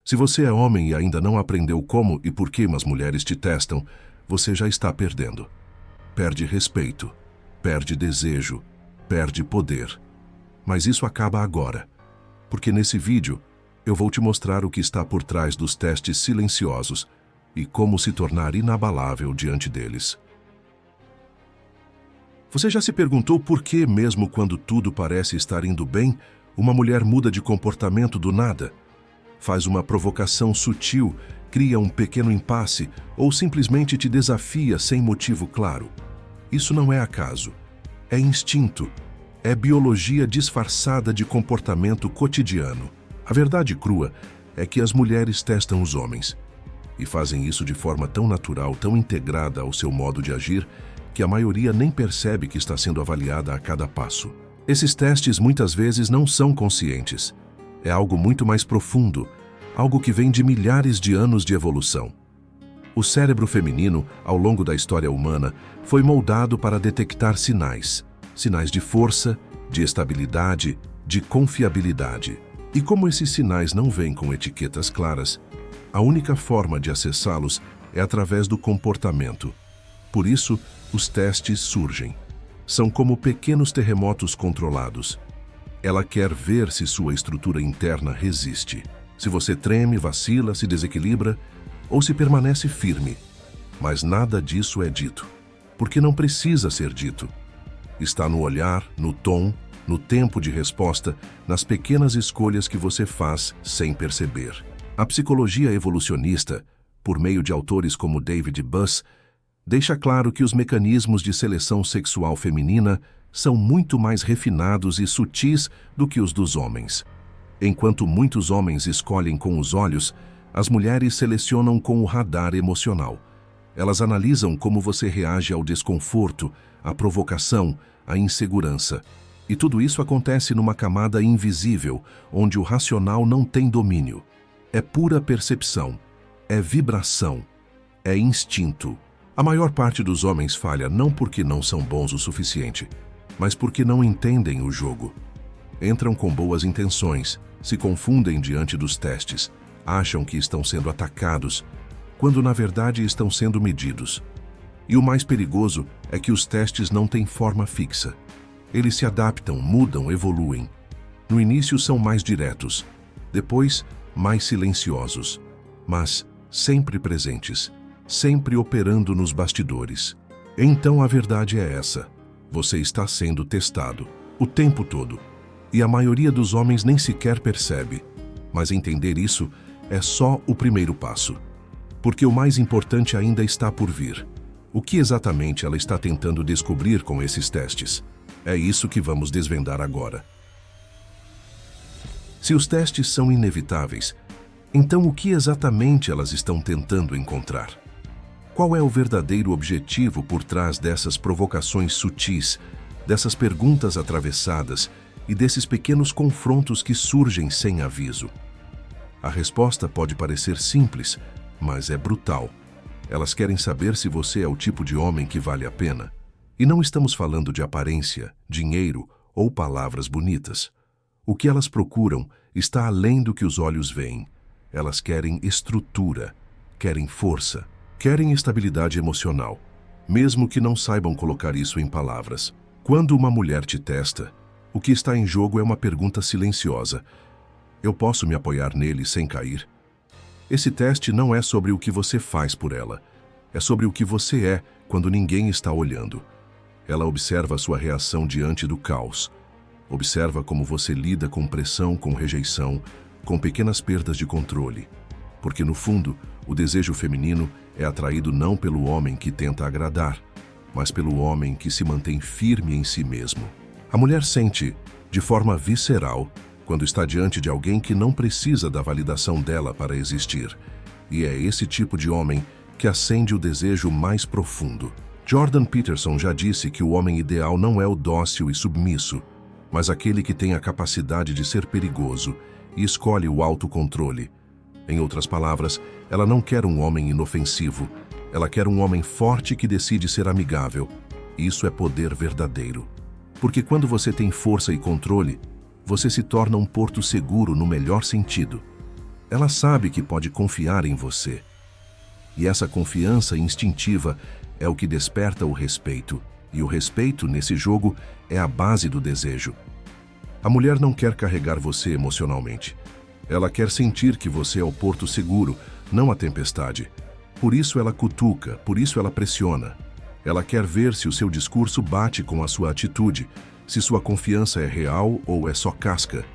Se você é homem e ainda não aprendeu como e por que as mulheres te testam, você já está perdendo. Perde respeito, perde desejo, perde poder. Mas isso acaba agora, porque nesse vídeo eu vou te mostrar o que está por trás dos testes silenciosos e como se tornar inabalável diante deles. Você já se perguntou por que, mesmo quando tudo parece estar indo bem, uma mulher muda de comportamento do nada? Faz uma provocação sutil, cria um pequeno impasse ou simplesmente te desafia sem motivo claro. Isso não é acaso. É instinto. É biologia disfarçada de comportamento cotidiano. A verdade crua é que as mulheres testam os homens. E fazem isso de forma tão natural, tão integrada ao seu modo de agir, que a maioria nem percebe que está sendo avaliada a cada passo. Esses testes muitas vezes não são conscientes. É algo muito mais profundo, algo que vem de milhares de anos de evolução. O cérebro feminino, ao longo da história humana, foi moldado para detectar sinais de força, de estabilidade, de confiabilidade. E como esses sinais não vêm com etiquetas claras, a única forma de acessá-los é através do comportamento. Por isso, os testes surgem. São como pequenos terremotos controlados. Ela quer ver se sua estrutura interna resiste. Se você treme, vacila, se desequilibra ou se permanece firme. Mas nada disso é dito, porque não precisa ser dito. Está no olhar, no tom, no tempo de resposta, nas pequenas escolhas que você faz sem perceber. A psicologia evolucionista, por meio de autores como David Buss, deixa claro que os mecanismos de seleção sexual feminina são muito mais refinados e sutis do que os dos homens. Enquanto muitos homens escolhem com os olhos, as mulheres selecionam com o radar emocional. Elas analisam como você reage ao desconforto, à provocação, à insegurança. E tudo isso acontece numa camada invisível, onde o racional não tem domínio. É pura percepção, é vibração, é instinto. A maior parte dos homens falha não porque não são bons o suficiente, mas porque não entendem o jogo. Entram com boas intenções, se confundem diante dos testes, acham que estão sendo atacados, quando na verdade estão sendo medidos. E o mais perigoso é que os testes não têm forma fixa. Eles se adaptam, mudam, evoluem. No início são mais diretos, depois mais silenciosos, mas sempre presentes, sempre operando nos bastidores. Então a verdade é essa: você está sendo testado, o tempo todo. E a maioria dos homens nem sequer percebe. Mas entender isso é só o primeiro passo. Porque o mais importante ainda está por vir. O que exatamente ela está tentando descobrir com esses testes? É isso que vamos desvendar agora. Se os testes são inevitáveis, então o que exatamente elas estão tentando encontrar? Qual é o verdadeiro objetivo por trás dessas provocações sutis, dessas perguntas atravessadas e desses pequenos confrontos que surgem sem aviso? A resposta pode parecer simples, mas é brutal. Elas querem saber se você é o tipo de homem que vale a pena. E não estamos falando de aparência, dinheiro ou palavras bonitas. O que elas procuram está além do que os olhos veem. Elas querem estrutura, querem força, querem estabilidade emocional, mesmo que não saibam colocar isso em palavras. Quando uma mulher te testa, o que está em jogo é uma pergunta silenciosa. Eu posso me apoiar nele sem cair? Esse teste não é sobre o que você faz por ela. É sobre o que você é quando ninguém está olhando. Ela observa a sua reação diante do caos. Observa como você lida com pressão, com rejeição, com pequenas perdas de controle. Porque, no fundo, o desejo feminino é atraído não pelo homem que tenta agradar, mas pelo homem que se mantém firme em si mesmo. A mulher sente, de forma visceral, quando está diante de alguém que não precisa da validação dela para existir. E é esse tipo de homem que acende o desejo mais profundo. Jordan Peterson já disse que o homem ideal não é o dócil e submisso, mas aquele que tem a capacidade de ser perigoso e escolhe o autocontrole. Em outras palavras, ela não quer um homem inofensivo, ela quer um homem forte que decide ser amigável. Isso é poder verdadeiro. Porque quando você tem força e controle, você se torna um porto seguro no melhor sentido. Ela sabe que pode confiar em você. E essa confiança instintiva é o que desperta o respeito. E o respeito, nesse jogo, é a base do desejo. A mulher não quer carregar você emocionalmente. Ela quer sentir que você é o porto seguro, não a tempestade. Por isso ela cutuca, por isso ela pressiona. Ela quer ver se o seu discurso bate com a sua atitude, se sua confiança é real ou é só casca.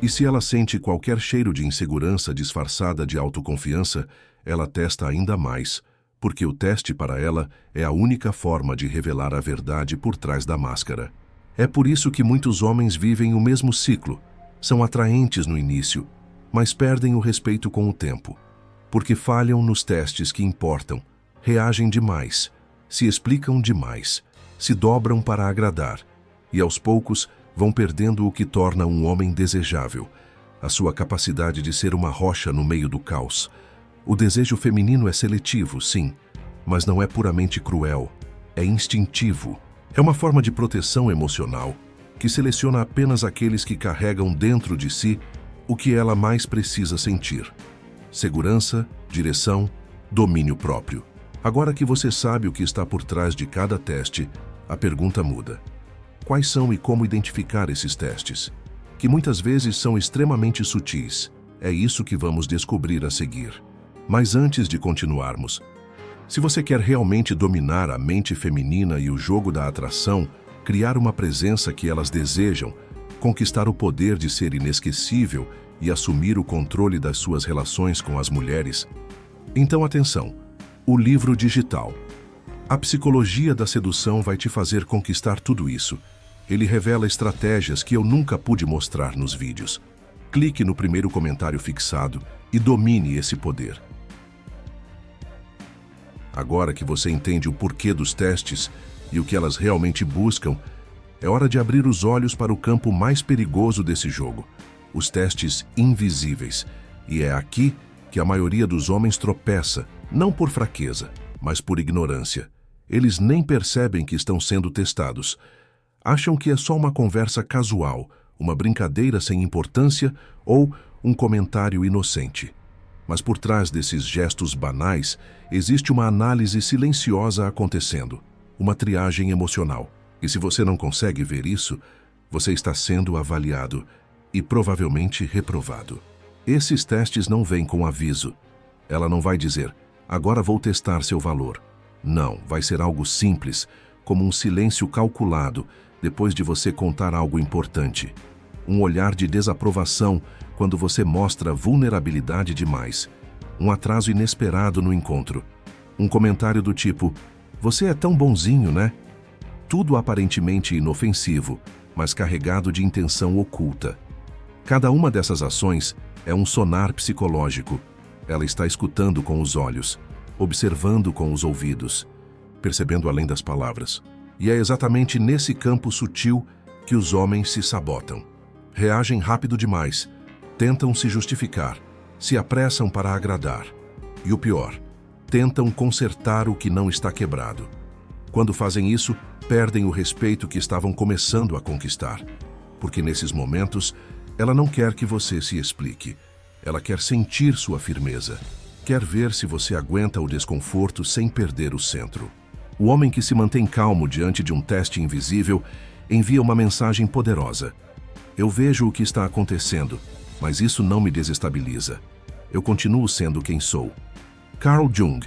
E se ela sente qualquer cheiro de insegurança disfarçada de autoconfiança, ela testa ainda mais, porque o teste para ela é a única forma de revelar a verdade por trás da máscara. É por isso que muitos homens vivem o mesmo ciclo. São atraentes no início, mas perdem o respeito com o tempo. Porque falham nos testes que importam, reagem demais, se explicam demais, se dobram para agradar, e aos poucos vão perdendo o que torna um homem desejável, a sua capacidade de ser uma rocha no meio do caos. O desejo feminino é seletivo, sim, mas não é puramente cruel, é instintivo. É uma forma de proteção emocional que seleciona apenas aqueles que carregam dentro de si o que ela mais precisa sentir: segurança, direção, domínio próprio. Agora que você sabe o que está por trás de cada teste, a pergunta muda. Quais são e como identificar esses testes? Que muitas vezes são extremamente sutis. É isso que vamos descobrir a seguir. Mas antes de continuarmos, se você quer realmente dominar a mente feminina e o jogo da atração, criar uma presença que elas desejam, conquistar o poder de ser inesquecível e assumir o controle das suas relações com as mulheres, então atenção, o livro digital. A psicologia da sedução vai te fazer conquistar tudo isso. Ele revela estratégias que eu nunca pude mostrar nos vídeos. Clique no primeiro comentário fixado e domine esse poder. Agora que você entende o porquê dos testes e o que elas realmente buscam, é hora de abrir os olhos para o campo mais perigoso desse jogo, os testes invisíveis. E é aqui que a maioria dos homens tropeça, não por fraqueza, mas por ignorância. Eles nem percebem que estão sendo testados. Acham que é só uma conversa casual, uma brincadeira sem importância ou um comentário inocente. Mas por trás desses gestos banais, existe uma análise silenciosa acontecendo, uma triagem emocional. E se você não consegue ver isso, você está sendo avaliado e provavelmente reprovado. Esses testes não vêm com aviso. Ela não vai dizer, agora vou testar seu valor. Não, vai ser algo simples, como um silêncio calculado depois de você contar algo importante. Um olhar de desaprovação quando você mostra vulnerabilidade demais. Um atraso inesperado no encontro. Um comentário do tipo, você é tão bonzinho, né? Tudo aparentemente inofensivo, mas carregado de intenção oculta. Cada uma dessas ações é um sonar psicológico. Ela está escutando com os olhos, observando com os ouvidos, percebendo além das palavras. E é exatamente nesse campo sutil que os homens se sabotam. Reagem rápido demais, tentam se justificar, se apressam para agradar. E o pior, tentam consertar o que não está quebrado. Quando fazem isso, perdem o respeito que estavam começando a conquistar. Porque nesses momentos, ela não quer que você se explique. Ela quer sentir sua firmeza. Quer ver se você aguenta o desconforto sem perder o centro. O homem que se mantém calmo diante de um teste invisível envia uma mensagem poderosa. Eu vejo o que está acontecendo, mas isso não me desestabiliza. Eu continuo sendo quem sou. Carl Jung,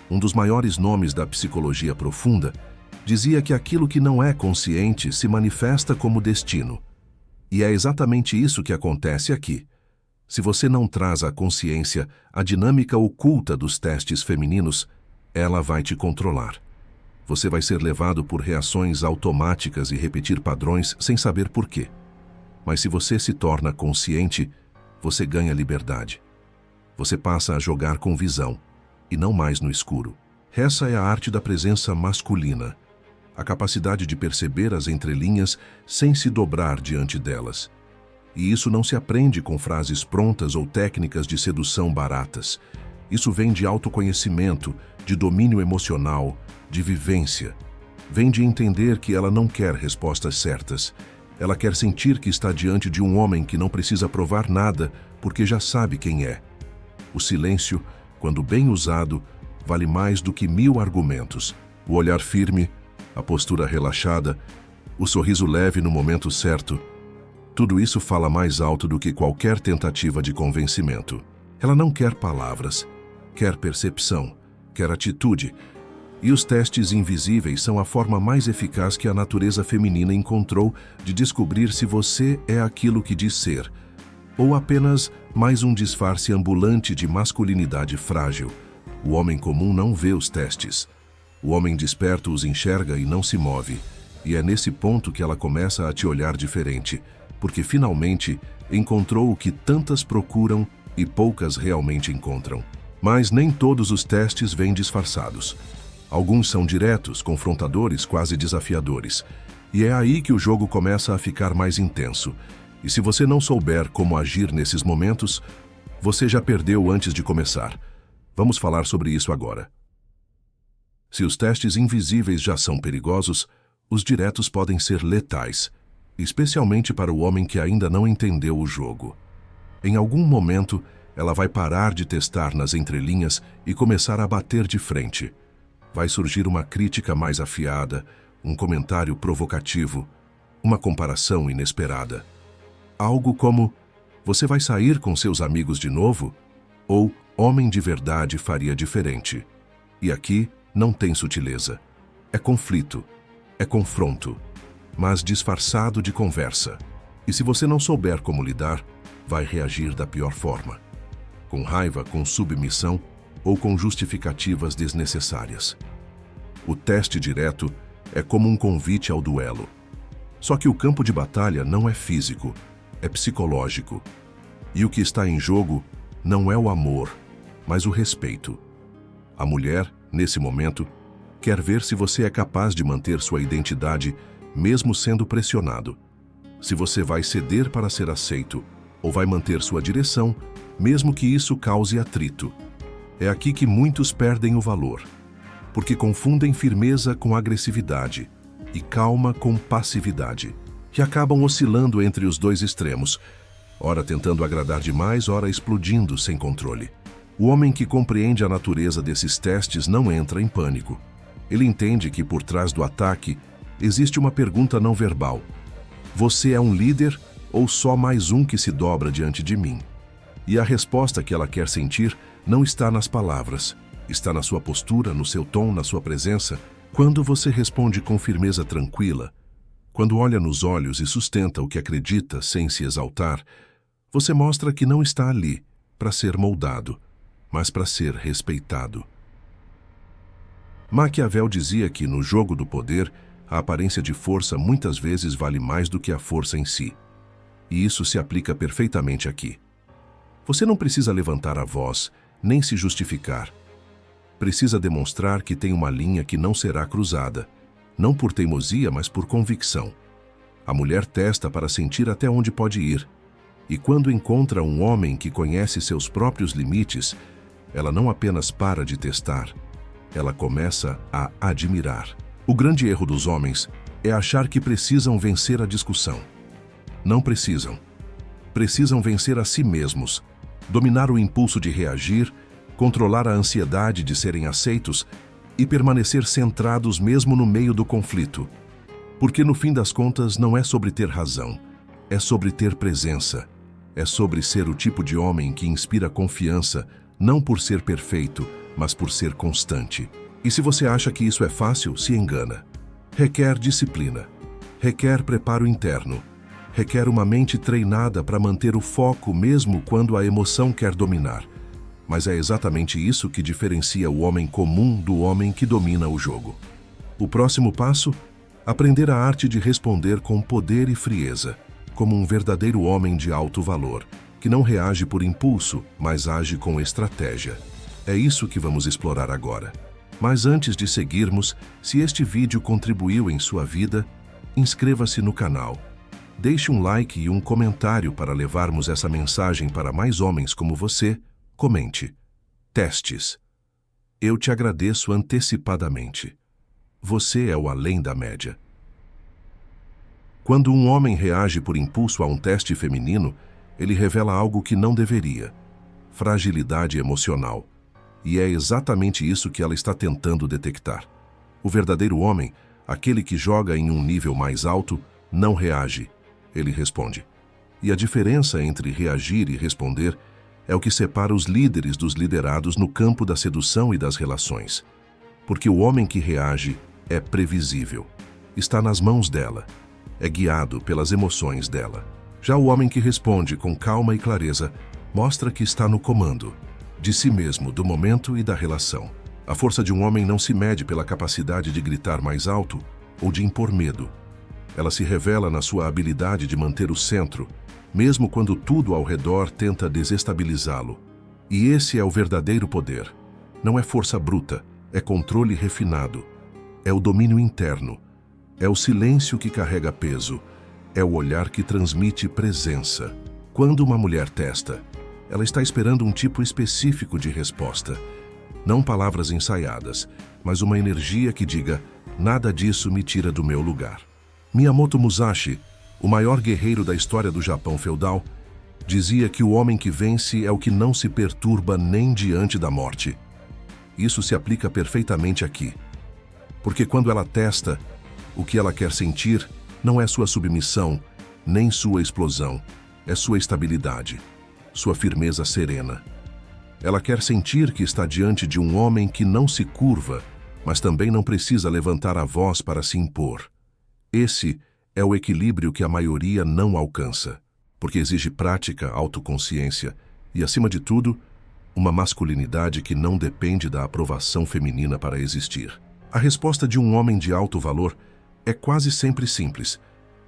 um dos maiores nomes da psicologia profunda, dizia que aquilo que não é consciente se manifesta como destino. E é exatamente isso que acontece aqui. Se você não traz à consciência a dinâmica oculta dos testes femininos, ela vai te controlar. Você vai ser levado por reações automáticas e repetir padrões sem saber por quê. Mas se você se torna consciente, você ganha liberdade. Você passa a jogar com visão, e não mais no escuro. Essa é a arte da presença masculina, a capacidade de perceber as entrelinhas sem se dobrar diante delas. E isso não se aprende com frases prontas ou técnicas de sedução baratas. Isso vem de autoconhecimento, de domínio emocional, de vivência. Vem de entender que ela não quer respostas certas. Ela quer sentir que está diante de um homem que não precisa provar nada porque já sabe quem é. O silêncio, quando bem usado, vale mais do que 1000 argumentos. O olhar firme, a postura relaxada, o sorriso leve no momento certo, tudo isso fala mais alto do que qualquer tentativa de convencimento. Ela não quer palavras, quer percepção, quer atitude. E os testes invisíveis são a forma mais eficaz que a natureza feminina encontrou de descobrir se você é aquilo que diz ser, ou apenas mais um disfarce ambulante de masculinidade frágil. O homem comum não vê os testes. O homem desperto os enxerga e não se move. E é nesse ponto que ela começa a te olhar diferente, porque finalmente encontrou o que tantas procuram e poucas realmente encontram. Mas nem todos os testes vêm disfarçados. Alguns são diretos, confrontadores, quase desafiadores. E é aí que o jogo começa a ficar mais intenso. E se você não souber como agir nesses momentos, você já perdeu antes de começar. Vamos falar sobre isso agora. Se os testes invisíveis já são perigosos, os diretos podem ser letais, especialmente para o homem que ainda não entendeu o jogo. Em algum momento, ela vai parar de testar nas entrelinhas e começar a bater de frente. Vai surgir uma crítica mais afiada, um comentário provocativo, uma comparação inesperada. Algo como, você vai sair com seus amigos de novo? Ou, homem de verdade faria diferente. E aqui não tem sutileza. É conflito, é confronto, mas disfarçado de conversa. E se você não souber como lidar, vai reagir da pior forma. Com raiva, com submissão ou com justificativas desnecessárias. O teste direto é como um convite ao duelo. Só que o campo de batalha não é físico, é psicológico. E o que está em jogo não é o amor, mas o respeito. A mulher, nesse momento, quer ver se você é capaz de manter sua identidade mesmo sendo pressionado. Se você vai ceder para ser aceito ou vai manter sua direção, mesmo que isso cause atrito. É aqui que muitos perdem o valor, porque confundem firmeza com agressividade e calma com passividade, e acabam oscilando entre os dois extremos, ora tentando agradar demais, ora explodindo sem controle. O homem que compreende a natureza desses testes não entra em pânico. Ele entende que por trás do ataque existe uma pergunta não verbal. Você é um líder ou só mais um que se dobra diante de mim? E a resposta que ela quer sentir não está nas palavras, está na sua postura, no seu tom, na sua presença. Quando você responde com firmeza tranquila, quando olha nos olhos e sustenta o que acredita sem se exaltar, você mostra que não está ali para ser moldado, mas para ser respeitado. Maquiavel dizia que, no jogo do poder, a aparência de força muitas vezes vale mais do que a força em si. E isso se aplica perfeitamente aqui. Você não precisa levantar a voz, nem se justificar. Precisa demonstrar que tem uma linha que não será cruzada, não por teimosia, mas por convicção. A mulher testa para sentir até onde pode ir. E quando encontra um homem que conhece seus próprios limites, ela não apenas para de testar, ela começa a admirar. O grande erro dos homens é achar que precisam vencer a discussão. Não precisam. Precisam vencer a si mesmos, dominar o impulso de reagir, controlar a ansiedade de serem aceitos e permanecer centrados mesmo no meio do conflito. Porque no fim das contas não é sobre ter razão, é sobre ter presença, é sobre ser o tipo de homem que inspira confiança, não por ser perfeito, mas por ser constante. E se você acha que isso é fácil, se engana. Requer disciplina, requer preparo interno, requer uma mente treinada para manter o foco mesmo quando a emoção quer dominar. Mas é exatamente isso que diferencia o homem comum do homem que domina o jogo. O próximo passo? Aprender a arte de responder com poder e frieza, como um verdadeiro homem de alto valor, que não reage por impulso, mas age com estratégia. É isso que vamos explorar agora. Mas antes de seguirmos, se este vídeo contribuiu em sua vida, inscreva-se no canal. Deixe um like e um comentário para levarmos essa mensagem para mais homens como você. Comente. Testes. Eu te agradeço antecipadamente. Você é o além da média. Quando um homem reage por impulso a um teste feminino, ele revela algo que não deveria. fragilidade emocional. E é exatamente isso que ela está tentando detectar. O verdadeiro homem, aquele que joga em um nível mais alto, não reage. Ele responde. E a diferença entre reagir e responder é o que separa os líderes dos liderados no campo da sedução e das relações. Porque o homem que reage é previsível. Está nas mãos dela. É guiado pelas emoções dela. Já o homem que responde com calma e clareza mostra que está no comando de si mesmo, do momento e da relação. A força de um homem não se mede pela capacidade de gritar mais alto ou de impor medo. Ela se revela na sua habilidade de manter o centro, mesmo quando tudo ao redor tenta desestabilizá-lo. E esse é o verdadeiro poder. Não é força bruta, é controle refinado. É o domínio interno. É o silêncio que carrega peso. É o olhar que transmite presença. Quando uma mulher testa, ela está esperando um tipo específico de resposta. Não palavras ensaiadas, mas uma energia que diga: nada disso me tira do meu lugar. Miyamoto Musashi, o maior guerreiro da história do Japão feudal, dizia que o homem que vence é o que não se perturba nem diante da morte. Isso se aplica perfeitamente aqui. Porque quando ela testa, o que ela quer sentir não é sua submissão, nem sua explosão, é sua estabilidade, sua firmeza serena. Ela quer sentir que está diante de um homem que não se curva, mas também não precisa levantar a voz para se impor. Esse é o equilíbrio que a maioria não alcança, porque exige prática, autoconsciência e, acima de tudo, uma masculinidade que não depende da aprovação feminina para existir. A resposta de um homem de alto valor é quase sempre simples.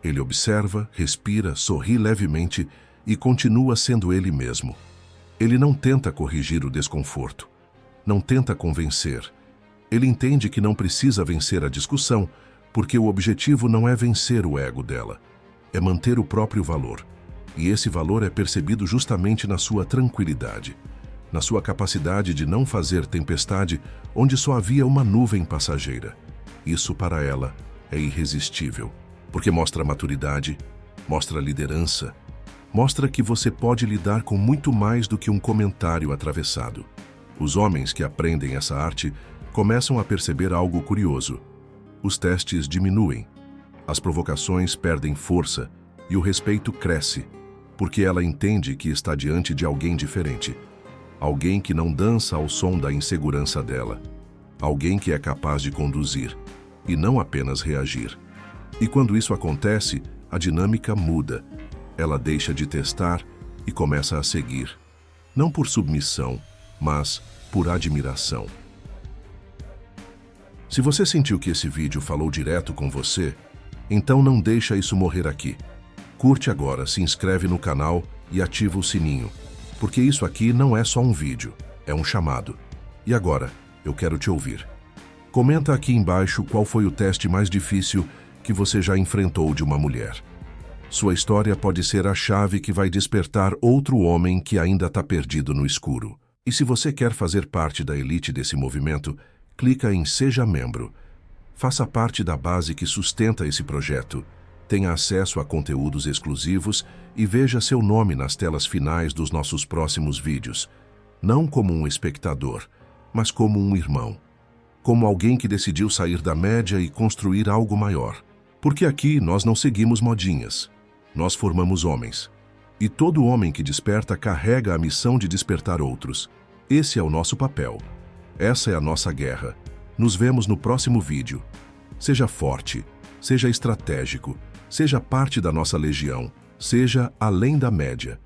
Ele observa, respira, sorri levemente e continua sendo ele mesmo. Ele não tenta corrigir o desconforto, não tenta convencer. Ele entende que não precisa vencer a discussão, porque o objetivo não é vencer o ego dela, é manter o próprio valor. E esse valor é percebido justamente na sua tranquilidade, na sua capacidade de não fazer tempestade onde só havia uma nuvem passageira. Isso para ela é irresistível, porque mostra maturidade, mostra liderança, mostra que você pode lidar com muito mais do que um comentário atravessado. Os homens que aprendem essa arte começam a perceber algo curioso. Os testes diminuem, as provocações perdem força e o respeito cresce, porque ela entende que está diante de alguém diferente. Alguém que não dança ao som da insegurança dela. Alguém que é capaz de conduzir, e não apenas reagir. E quando isso acontece, a dinâmica muda. Ela deixa de testar e começa a seguir. Não por submissão, mas por admiração. Se você sentiu que esse vídeo falou direto com você, então não deixa isso morrer aqui. Curte agora, se inscreve no canal e ativa o sininho, porque isso aqui não é só um vídeo, é um chamado. E agora, eu quero te ouvir. Comenta aqui embaixo qual foi o teste mais difícil que você já enfrentou de uma mulher. Sua história pode ser a chave que vai despertar outro homem que ainda está perdido no escuro. E se você quer fazer parte da elite desse movimento, clica em Seja Membro. Faça parte da base que sustenta esse projeto. Tenha acesso a conteúdos exclusivos e veja seu nome nas telas finais dos nossos próximos vídeos. Não como um espectador, mas como um irmão. Como alguém que decidiu sair da média e construir algo maior. Porque aqui nós não seguimos modinhas. Nós formamos homens. E todo homem que desperta carrega a missão de despertar outros. Esse é o nosso papel. Essa é a nossa guerra. Nos vemos no próximo vídeo. Seja forte, seja estratégico, seja parte da nossa legião, seja além da média.